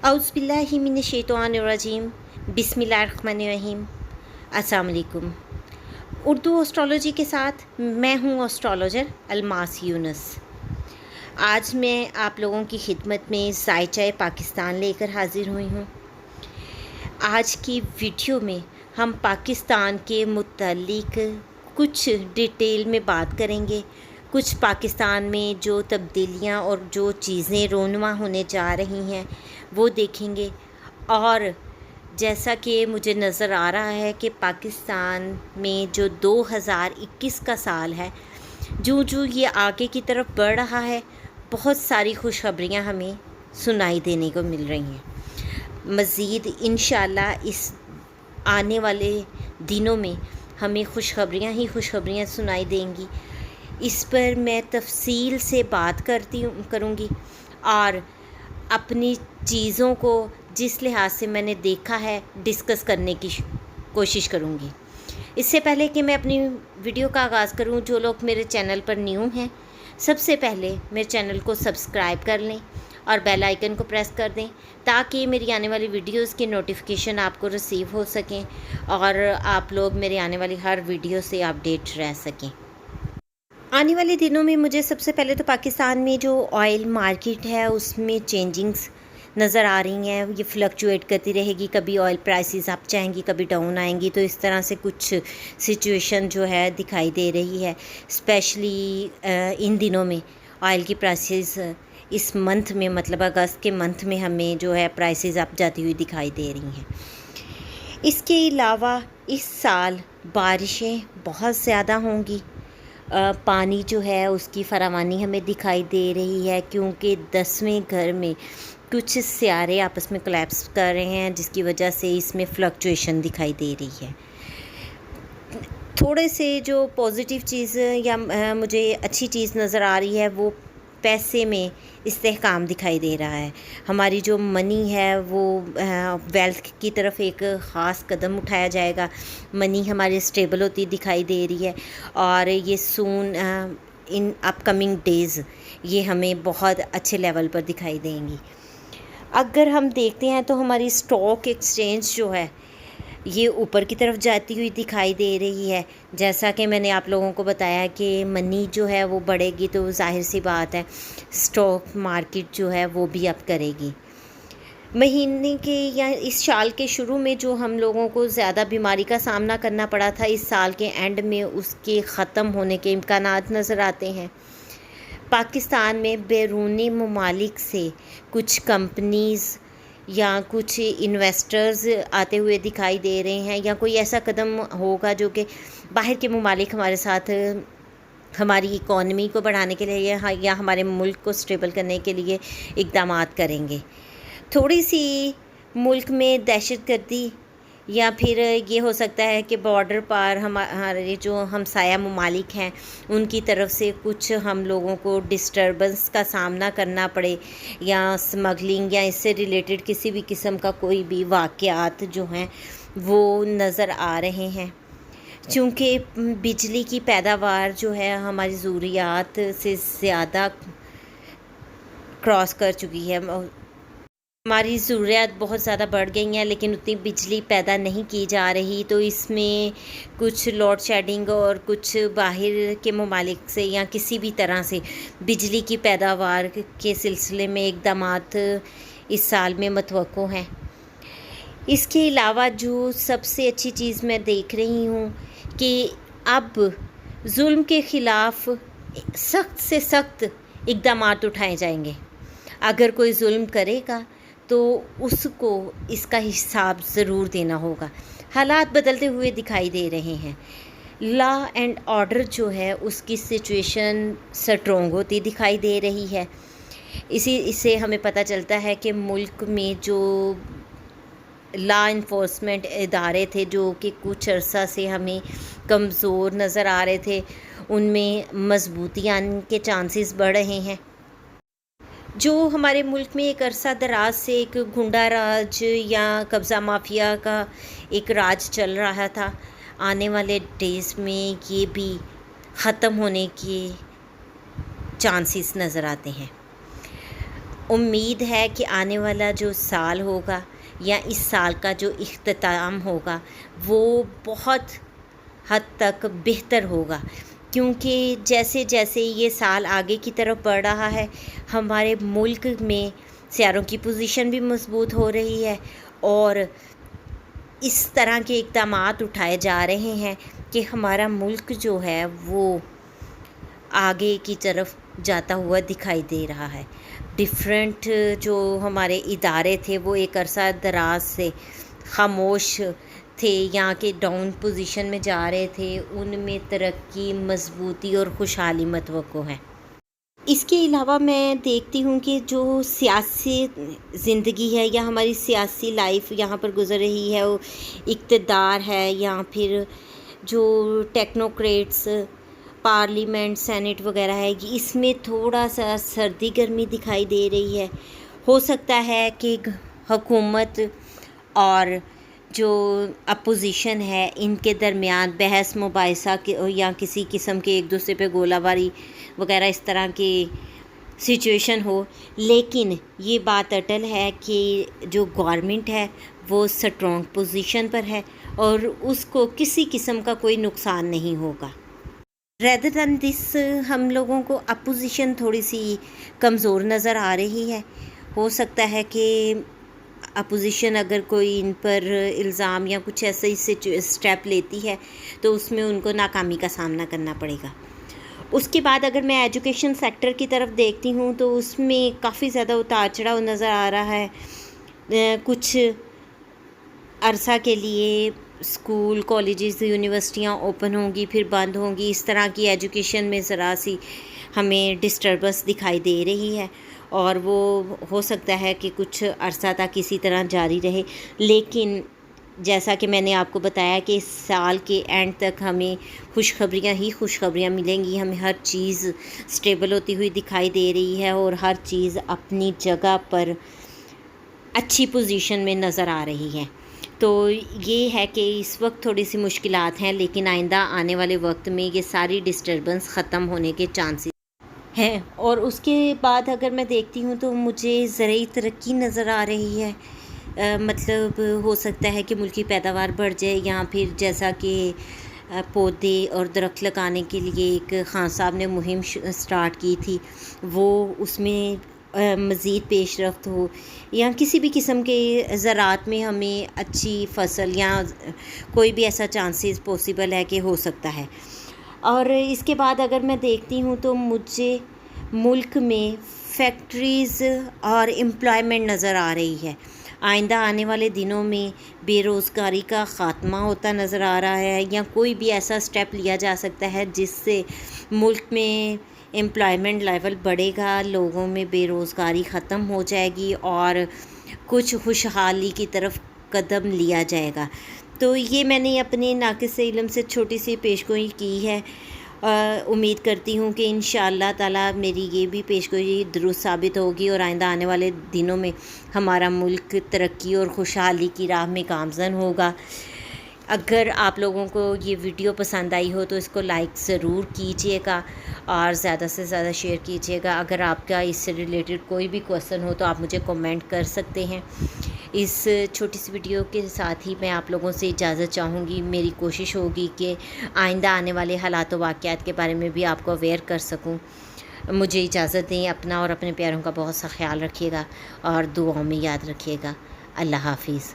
औज़ुबिल्लाहि मिनश्शैतानिर्रजीम बिस्मिल्लाहिर्रहमानिर्रहीम। अस्सलाम वालेकुम। उर्दू एस्ट्रोलॉजी के साथ मैं हूँ एस्ट्रोलॉजर अलमास यूनुस। आज मैं आप लोगों की खिदमत में ज़ायचा पाकिस्तान लेकर हाज़िर हुई हूँ। आज की वीडियो में हम पाकिस्तान के मुतालिक कुछ डिटेल में बात करेंगे। कुछ पाकिस्तान में जो तब्दीलियाँ और जो चीज़ें रोनुमा होने जा रही हैं वो देखेंगे। और जैसा कि मुझे नज़र आ रहा है कि पाकिस्तान में जो 2021 का साल है, जो ये आगे की तरफ बढ़ रहा है, बहुत सारी खुशखबरियाँ हमें सुनाई देने को मिल रही हैं। मज़ीद इंशाअल्लाह इस आने वाले दिनों में हमें खुशखबरियाँ ही खुशखबरियाँ सुनाई देंगी। इस पर मैं तफसील से बात करूँगी और अपनी चीज़ों को जिस लिहाज से मैंने देखा है डिस्कस करने की कोशिश करूँगी। इससे पहले कि मैं अपनी वीडियो का आगाज़ करूँ, जो लोग मेरे चैनल पर न्यू हैं, सबसे पहले मेरे चैनल को सब्सक्राइब कर लें और बेल आइकन को प्रेस कर दें ताकि मेरी आने वाली वीडियोस की नोटिफिकेशन आपको रिसीव हो सकें और आप लोग मेरे आने वाली हर वीडियो से अपडेट रह सकें। आने वाले दिनों में मुझे सबसे पहले तो पाकिस्तान में जो ऑयल मार्केट है उसमें चेंजिंग्स नज़र आ रही हैं। ये फ्लक्चुएट करती रहेगी, कभी ऑयल प्राइसेस अप जाएंगी, कभी डाउन आएंगी। तो इस तरह से कुछ सिचुएशन जो है दिखाई दे रही है। स्पेशली इन दिनों में ऑयल की प्राइसेस इस मंथ में, मतलब अगस्त के मंथ में, हमें जो है प्राइसेस अप जाती हुई दिखाई दे रही हैं। इसके अलावा इस साल बारिशें बहुत ज़्यादा होंगी। पानी जो है उसकी फरावानी हमें दिखाई दे रही है, क्योंकि 10वें घर में कुछ सियारे आपस में कोलैप्स कर रहे हैं, जिसकी वजह से इसमें फ्लक्चुएशन दिखाई दे रही है। थोड़े से जो पॉजिटिव चीज़ या मुझे अच्छी चीज़ नज़र आ रही है वो पैसे में इस्तेहकाम दिखाई दे रहा है। हमारी जो मनी है वो वेल्थ की तरफ एक ख़ास कदम उठाया जाएगा। मनी हमारी स्टेबल होती दिखाई दे रही है और ये सून इन अपकमिंग डेज़ ये हमें बहुत अच्छे लेवल पर दिखाई देंगी। अगर हम देखते हैं तो हमारी स्टॉक एक्सचेंज जो है ये ऊपर की तरफ जाती हुई दिखाई दे रही है। जैसा कि मैंने आप लोगों को बताया कि मनी जो है वो बढ़ेगी तो जाहिर सी बात है स्टॉक मार्केट जो है वो भी अप करेगी। महीने के या इस साल के शुरू में जो हम लोगों को ज़्यादा बीमारी का सामना करना पड़ा था, इस साल के एंड में उसके ख़त्म होने के इम्कानात नज़र आते हैं। पाकिस्तान में बैरूनी ममालिक से कुछ कंपनीज़ या कुछ इन्वेस्टर्स आते हुए दिखाई दे रहे हैं, या कोई ऐसा कदम होगा जो कि बाहर के ममालिक हमारे साथ हमारी इकॉनमी को बढ़ाने के लिए या हमारे मुल्क को स्टेबल करने के लिए इक़दामात करेंगे। थोड़ी सी मुल्क में दहशतगर्दी या फिर ये हो सकता है कि बॉर्डर पार हमारे जो हमसाया ममालिक हैं उनकी तरफ से कुछ हम लोगों को डिस्टर्बेंस का सामना करना पड़े, या स्मगलिंग या इससे रिलेटेड किसी भी किस्म का कोई भी वाक़यात जो हैं वो नज़र आ रहे हैं। चूँकि बिजली की पैदावार जो है हमारी ज़रूरियात से ज़्यादा क्रॉस कर चुकी है। हमारी ज़रूरियात बहुत ज़्यादा बढ़ गई हैं, लेकिन उतनी बिजली पैदा नहीं की जा रही। तो इसमें कुछ लोड शेडिंग और कुछ बाहर के ममालिक से या किसी भी तरह से बिजली की पैदावार के सिलसिले में इक़दामात इस साल में मतवक्को हैं। इसके अलावा जो सबसे अच्छी चीज़ मैं देख रही हूँ कि अब जुल्म के ख़िलाफ़ सख्त से सख्त इक़दामात उठाए जाएंगे। अगर कोई जुल्म करेगा तो उसको इसका हिसाब ज़रूर देना होगा। हालात बदलते हुए दिखाई दे रहे हैं। लॉ एंड ऑर्डर जो है उसकी सिचुएशन स्ट्रॉन्ग होती दिखाई दे रही है। इससे हमें पता चलता है कि मुल्क में जो लॉ इन्फोर्समेंट इदारे थे जो कि कुछ अरसा से हमें कमज़ोर नज़र आ रहे थे, उनमें मजबूती आने के चांसेस बढ़ रहे हैं। जो हमारे मुल्क में एक अरसा दराज से एक गुंडा राज या कब्ज़ा माफिया का एक राज चल रहा था, आने वाले डेज़ में ये भी ख़त्म होने के चांसेस नज़र आते हैं। امید ہے کہ آنے والا جو سال ہوگا یا اس سال کا جو اختتام ہوگا وہ بہت حد تک بہتر ہوگا، کیونکہ جیسے جیسے یہ سال آگے کی طرف بڑھ رہا ہے ہمارے ملک میں سیاروں کی پوزیشن بھی مضبوط ہو رہی ہے، اور اس طرح کے اقدامات اٹھائے جا رہے ہیں کہ ہمارا ملک جو ہے وہ آگے کی طرف جاتا ہوا دکھائی دے رہا ہے۔ ڈیفرنٹ جو ہمارے ادارے تھے وہ ایک عرصہ دراز سے خاموش تھے، یہاں کے ڈاؤن پوزیشن میں جا رہے تھے، ان میں ترقی، مضبوطی اور خوشحالی متوقع ہے۔ اس کے علاوہ میں دیکھتی ہوں کہ جو سیاسی زندگی ہے یا ہماری سیاسی لائف یہاں پر گزر رہی ہے، وہ اقتدار ہے یا پھر جو ٹیکنوکریٹس پارلیمنٹ سینٹ وغیرہ ہے، اس میں تھوڑا سا سردی گرمی دکھائی دے رہی ہے۔ ہو سکتا ہے کہ حکومت اور جو اپوزیشن ہے ان کے درمیان بحث مباحثہ یا کسی قسم کے ایک دوسرے پہ گولہ باری وغیرہ اس طرح کی سچویشن ہو، لیکن یہ بات اٹل ہے کہ جو گورنمنٹ ہے وہ سٹرونگ پوزیشن پر ہے اور اس کو کسی قسم کا کوئی نقصان نہیں ہوگا۔ ریدر دین دس ہم لوگوں کو اپوزیشن تھوڑی سی کمزور نظر آ رہی ہے۔ ہو سکتا ہے کہ اپوزیشن اگر کوئی ان پر الزام یا کچھ ایسا ہی اسٹیپ لیتی ہے تو اس میں ان کو ناکامی کا سامنا کرنا پڑے گا۔ اس کے بعد اگر میں ایجوکیشن سیکٹر کی طرف دیکھتی ہوں تو اس میں کافی زیادہ اتار چڑھاؤ نظر آ رہا ہے۔ کچھ عرصہ کے لیے اسکول، کالجز، یونیورسٹیاں اوپن ہوں گی، پھر بند ہوں گی، اس طرح کی ایجوکیشن میں ذرا سی ہمیں ڈسٹربنس دکھائی دے رہی ہے، اور وہ ہو سکتا ہے کہ کچھ عرصہ تک اسی طرح جاری رہے، لیکن جیسا کہ میں نے آپ کو بتایا کہ اس سال کے اینڈ تک ہمیں خوشخبریاں ملیں گی، ہمیں ہر چیز سٹیبل ہوتی ہوئی دکھائی دے رہی ہے اور ہر چیز اپنی جگہ پر اچھی پوزیشن میں نظر آ رہی ہے۔ تو یہ ہے کہ اس وقت تھوڑی سی مشکلات ہیں، لیکن آئندہ آنے والے وقت میں یہ ساری ڈسٹربنس ختم ہونے کے چانسز ہیں۔ اور اس کے بعد اگر میں دیکھتی ہوں تو مجھے زرعی ترقی نظر آ رہی ہے، مطلب ہو سکتا ہے کہ ملکی پیداوار بڑھ جائے، یا پھر جیسا کہ پودے اور درخت لگانے کے لیے ایک خان صاحب نے مہم سٹارٹ کی تھی، وہ اس میں مزید پیش رفت ہو، یا کسی بھی قسم کے زراعت میں ہمیں اچھی فصل یا کوئی بھی ایسا چانسز پاسبل ہے کہ ہو سکتا ہے۔ اور اس کے بعد اگر میں دیکھتی ہوں تو مجھے ملک میں فیکٹریز اور امپلائمنٹ نظر آ رہی ہے۔ آئندہ آنے والے دنوں میں بے روزگاری کا خاتمہ ہوتا نظر آ رہا ہے، یا کوئی بھی ایسا سٹیپ لیا جا سکتا ہے جس سے ملک میں امپلائمنٹ لیول بڑھے گا، لوگوں میں بے روزگاری ختم ہو جائے گی اور کچھ خوشحالی کی طرف قدم لیا جائے گا۔ تو یہ میں نے اپنے ناقص علم سے چھوٹی سی پیشگوئی کی ہے۔ امید کرتی ہوں کہ انشاءاللہ تعالی میری یہ بھی پیشگوئی درست ثابت ہوگی اور آئندہ آنے والے دنوں میں ہمارا ملک ترقی اور خوشحالی کی راہ میں گامزن ہوگا۔ اگر آپ لوگوں کو یہ ویڈیو پسند آئی ہو تو اس کو لائک ضرور کیجیے گا اور زیادہ سے زیادہ شیئر کیجیے گا۔ اگر آپ کا اس سے ریلیٹڈ کوئی بھی کویسچن ہو تو آپ مجھے کمنٹ کر سکتے ہیں۔ اس چھوٹی سی ویڈیو کے ساتھ ہی میں آپ لوگوں سے اجازت چاہوں گی۔ میری کوشش ہوگی کہ آئندہ آنے والے حالات و واقعات کے بارے میں بھی آپ کو اویئر کر سکوں۔ مجھے اجازت دیں، اپنا اور اپنے پیاروں کا بہت سا خیال رکھیے گا اور دعاؤں میں یاد رکھیے گا۔ اللہ حافظ۔